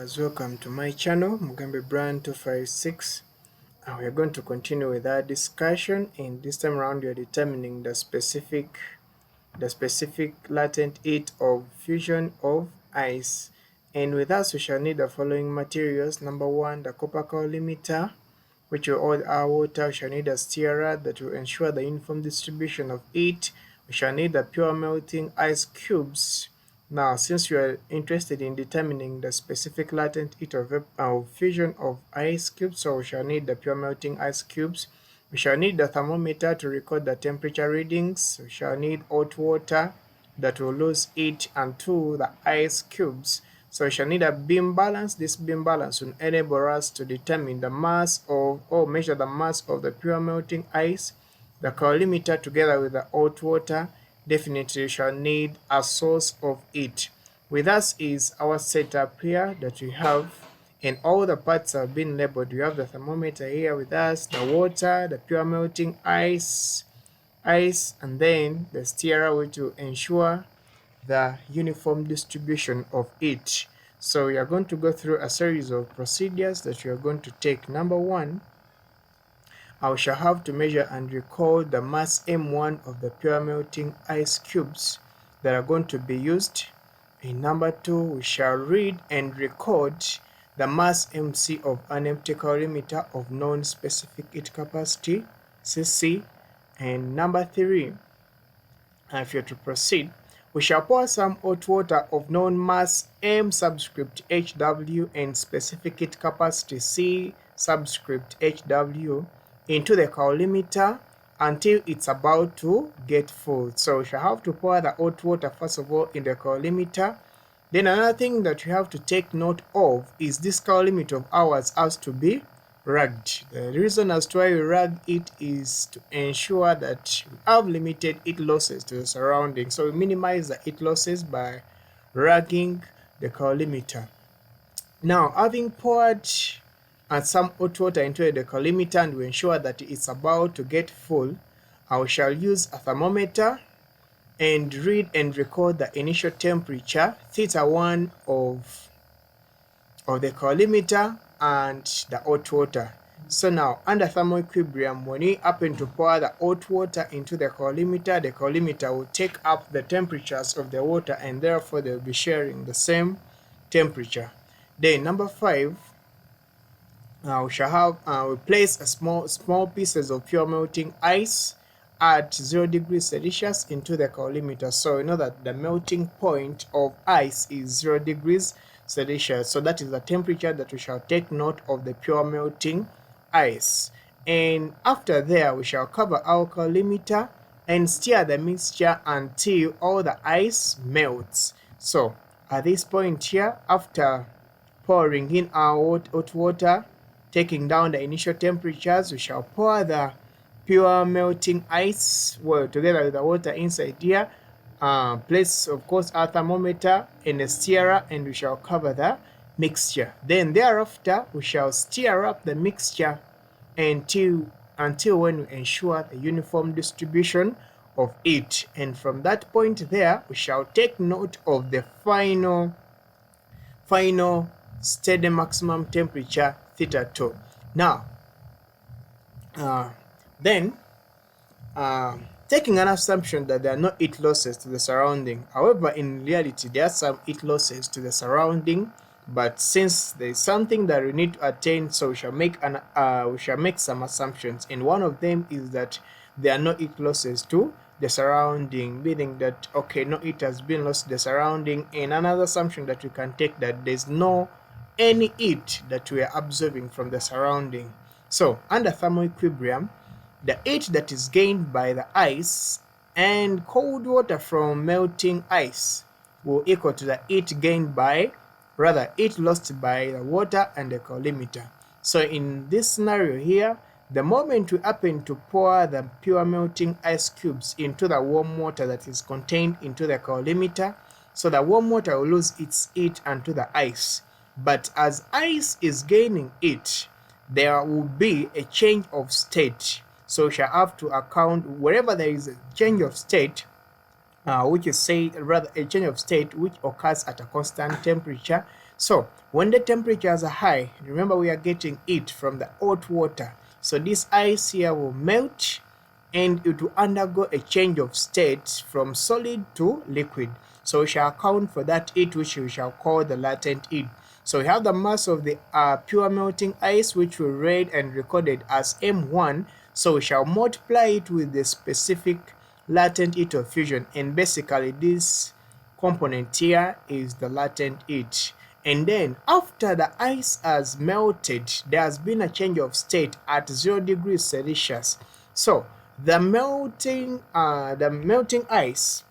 viewers, welcome to my channel Mugambe Brand 256. We are going to continue with our discussion, and this time around we are determining the specific latent heat of fusion of ice. And with us we shall need the following materials. Number one, the copper colorimeter, which will hold our water. We shall need a stirrer that will ensure the uniform distribution of heat. We shall need the pure melting ice cubes. Now, since you are interested in determining the specific latent heat of fusion of ice cubes, so we shall need the pure melting ice cubes. We shall need the thermometer to record the temperature readings. We shall need hot water that will lose heat unto the ice cubes. So we shall need a beam balance. This beam balance will enable us to determine the mass of, or measure the mass of the pure melting ice. The colorimeter together with the hot water. Definitely shall need a source of heat. With us is our setup here that we have, and all the parts have been labeled. We have the thermometer here with us, the water, the pure melting ice, and then the stirrer, which will ensure the uniform distribution of heat. So we are going to go through a series of procedures that we are going to take. Number one, I shall have to measure and record the mass M1 of the pure melting ice cubes that are going to be used. In number two, we shall read and record the mass MC of an empty colorimeter of known specific heat capacity, CC. And number three, if you're to proceed, we shall pour some hot water of known mass M subscript HW and specific heat capacity C subscript HW into the colorimeter until it's about to get full. So we shall have to pour the hot water first of all in the colorimeter. Then another thing that you have to take note of is this colorimeter of ours has to be rugged. The reason as to why we rug it is to ensure that we have limited heat losses to the surrounding. So we minimize the heat losses by rugging the colorimeter. Now, having poured some hot water into the colorimeter and we ensure that it's about to get full, I shall use a thermometer and read and record the initial temperature, theta1 of the colorimeter and the hot water. So now, under thermoequilibrium, when we happen to pour the hot water into the colorimeter will take up the temperatures of the water, and therefore they will be sharing the same temperature. Then number five, we shall have we place a small pieces of pure melting ice at 0 degrees Celsius into the colorimeter. So we know that the melting point of ice is 0 degrees Celsius. So that is the temperature that we shall take note of the pure melting ice. And after there, we shall cover our colorimeter and stir the mixture until all the ice melts. So at this point here, after pouring in our hot water, taking down the initial temperatures, we shall pour the pure melting ice together with the water inside here. Place, of course, our thermometer and a stirrer, and we shall cover the mixture. Then thereafter, we shall stir up the mixture until when we ensure the uniform distribution of heat. And from that point there, we shall take note of the final steady maximum temperature, theta2. Now, taking an assumption that there are no heat losses to the surrounding. However, in reality, there are some heat losses to the surrounding, but since there is something that we need to attain, so we shall make some assumptions, and one of them is that there are no heat losses to the surrounding, meaning that okay, no heat has been lost to the surrounding. And another assumption that we can take, that there's no any heat that we are absorbing from the surrounding. So under thermoequilibrium, the heat that is gained by the ice and cold water from melting ice will equal to the heat gained by, heat lost by the water and the colorimeter. So in this scenario here, the moment we happen to pour the pure melting ice cubes into the warm water that is contained into the colorimeter, so the warm water will lose its heat onto the ice. But as ice is gaining heat, there will be a change of state. So we shall have to account wherever there is a change of state, which is a change of state which occurs at a constant temperature. So when the temperatures are high, remember we are getting heat from the hot water. So this ice here will melt and it will undergo a change of state from solid to liquid. So we shall account for that heat, which we shall call the latent heat. So we have the mass of the pure melting ice, which we read and recorded as M1. So we shall multiply it with the specific latent heat of fusion, and basically this component here is the latent heat. And then after the ice has melted, there has been a change of state at 0 degrees Celsius. So the melting ice,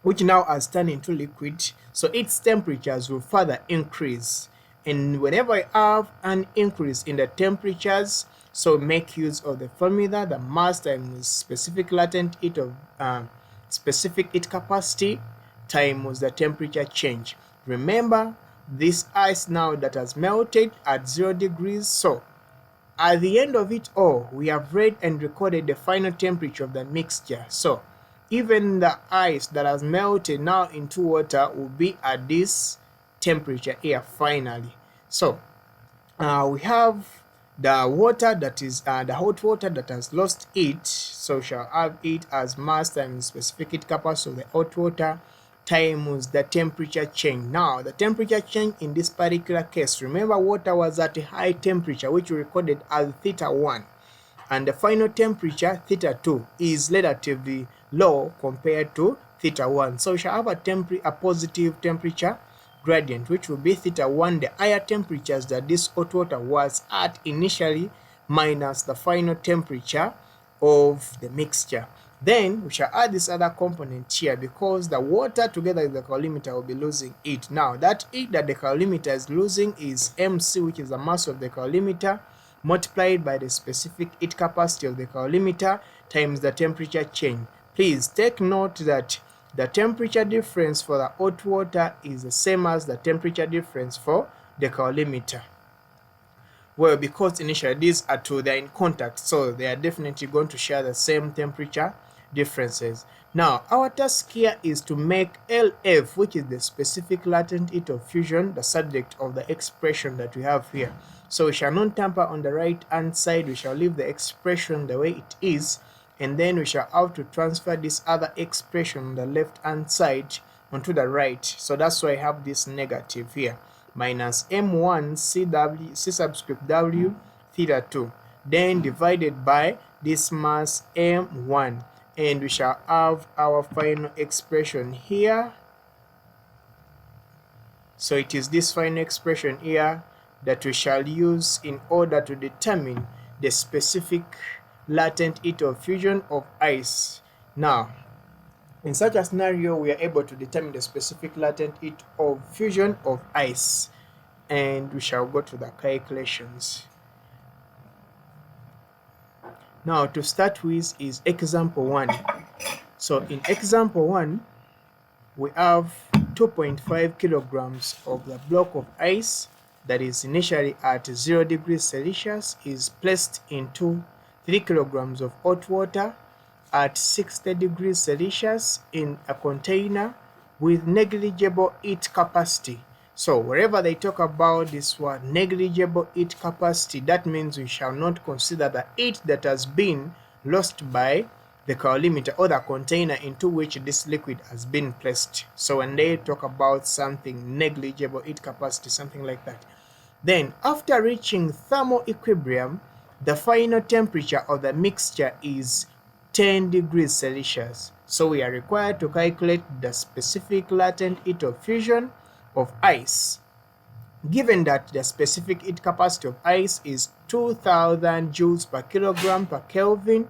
which now has turned into liquid, so its temperatures will further increase. And whenever I have an increase in the temperatures, so make use of the formula, the mass times specific latent heat of specific heat capacity times the temperature change. Remember, this ice now that has melted at 0 degrees, so at the end of it all, we have read and recorded the final temperature of the mixture. So even the ice that has melted now into water will be at this temperature here finally. So we have the water that is the hot water that has lost heat, so shall have it as mass times specific heat capacity of the hot water times the temperature change. Now the temperature change in this particular case, remember water was at a high temperature which we recorded as theta 1, and the final temperature theta 2 is relatively low compared to theta 1. So we shall have a positive temperature gradient, which will be theta 1, the higher temperatures that this hot water was at initially, minus the final temperature of the mixture. Then we shall add this other component here, because the water together with the calorimeter will be losing heat. Now that heat that the calorimeter is losing is mc, which is the mass of the calorimeter, multiplied by the specific heat capacity of the calorimeter times the temperature change. Please take note that the temperature difference for the hot water is the same as the temperature difference for the calorimeter. Well, because initially these are two, they're in contact, so they are definitely going to share the same temperature differences. Now, our task here is to make LF, which is the specific latent heat of fusion, the subject of the expression that we have here. So we shall not tamper on the right hand side, we shall leave the expression the way it is, and then we shall have to transfer this other expression on the left hand side onto the right. So that's why I have this negative here, minus m1 c subscript w theta 2, then divided by this mass m1, and we shall have our final expression here. So it is this final expression here that we shall use in order to determine the specific latent heat of fusion of ice. Now, in such a scenario, we are able to determine the specific latent heat of fusion of ice, and we shall go to the calculations. Now, to start with is example 1. So in example 1, we have 2.5 kilograms of the block of ice that is initially at 0 degrees Celsius is placed into 3 kilograms of hot water at 60 degrees Celsius in a container with negligible heat capacity. So wherever they talk about this word negligible heat capacity, that means we shall not consider the heat that has been lost by the calorimeter or the container into which this liquid has been placed. So when they talk about something negligible heat capacity, something like that. Then after reaching thermal equilibrium, the final temperature of the mixture is 10 degrees Celsius. So we are required to calculate the specific latent heat of fusion of ice. Given that the specific heat capacity of ice is 2000 joules per kilogram per Kelvin,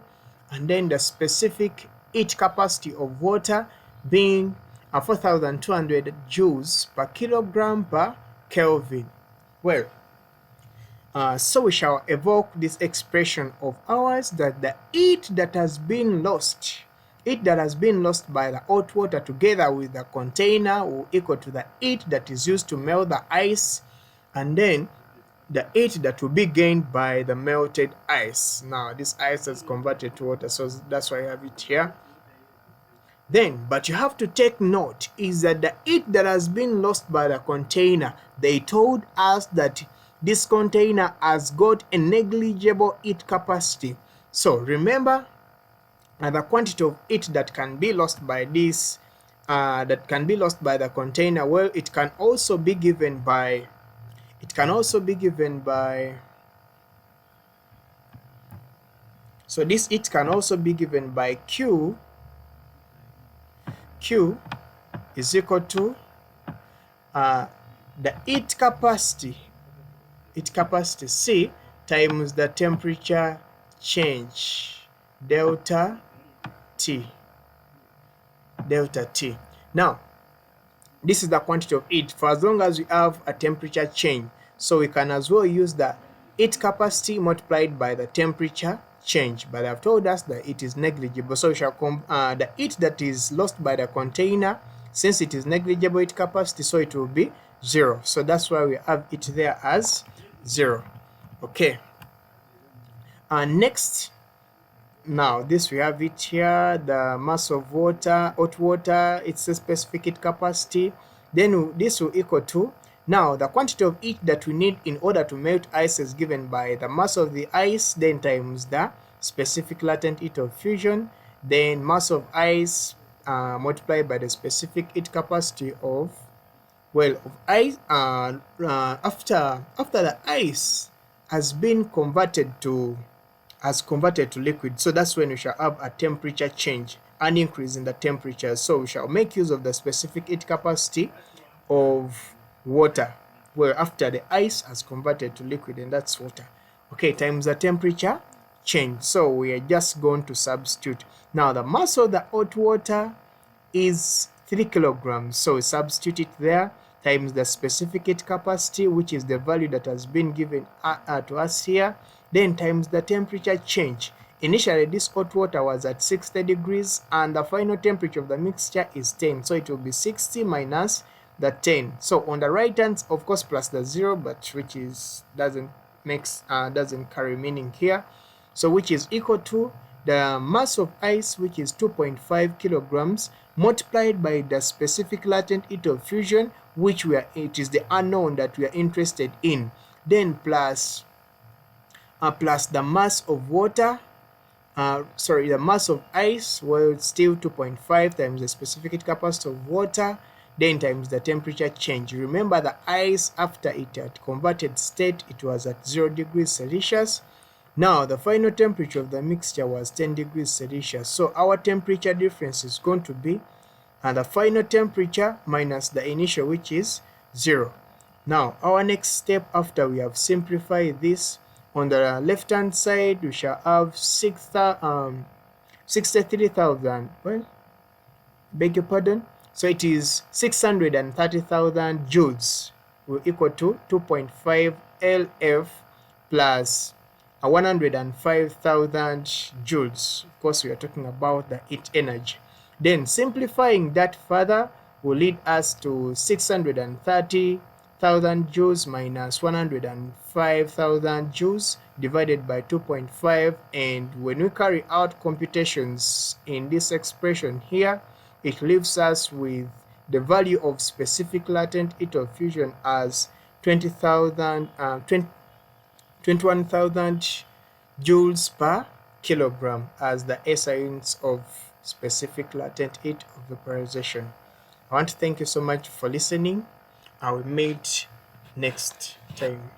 and then the specific heat capacity of water being 4200 joules per kilogram per Kelvin. Well, so we shall evoke this expression of ours that the heat that has been lost by the hot water together with the container will equal to the heat that is used to melt the ice, and then the heat that will be gained by the melted ice. Now this ice is converted to water, so that's why I have it here. Then, but you have to take note is that the heat that has been lost by the container, they told us that this container has got a negligible heat capacity. So remember, the quantity of heat that can be lost by this, that can be lost by the container, well, it can also be given by, so this heat can also be given by Q is equal to the heat capacity C times the temperature change delta T. Now, this is the quantity of heat for as long as we have a temperature change. So we can as well use the heat capacity multiplied by the temperature change. But I've told us that it is negligible. So we shall the heat that is lost by the container, since it is negligible heat capacity, so it will be 0. So that's why we have it there as 0. Okay. And next, now this we have it here, the mass of water, hot water, its a specific heat capacity. Then this will equal to, now the quantity of heat that we need in order to melt ice is given by the mass of the ice, then times the specific latent heat of fusion, then mass of ice multiplied by the specific heat capacity of, well, of ice, after the ice has been converted to liquid. So that's when we shall have a temperature change, an increase in the temperature. So we shall make use of the specific heat capacity of water, where after the ice has converted to liquid, and that's water. Okay, times the temperature change. So we are just going to substitute. Now the mass of the hot water is 3 kilograms. So we substitute it there, times the specific heat capacity, which is the value that has been given to us here, then times the temperature change. Initially, this hot water was at 60 degrees and the final temperature of the mixture is 10. So it will be 60 minus the 10. So on the right hand, of course, plus the 0, but which is doesn't carry meaning here. So which is equal to the mass of ice, which is 2.5 kilograms, multiplied by the specific latent heat of fusion, which it is the unknown that we are interested in, then plus the mass of water, the mass of ice, well, still 2.5 times the specific heat capacity of water, then times the temperature change. Remember the ice, after it had converted state, it was at 0 degrees Celsius. Now the final temperature of the mixture was 10 degrees Celsius. So our temperature difference is going to be the final temperature minus the initial, which is 0. Now our next step, after we have simplified this, on the left hand side we shall have 63,000, well, beg your pardon, so it is 630,000 joules will equal to 2.5 LF plus 105,000 joules. Of course, we are talking about the heat energy. Then simplifying that further will lead us to 630,000 joules minus 105,000 joules divided by 2.5, and when we carry out computations in this expression here, it leaves us with the value of specific latent heat of fusion as 21,000 joules per kilogram as the SI units of specific latent heat of vaporization. I want to thank you so much for listening. I will meet next time.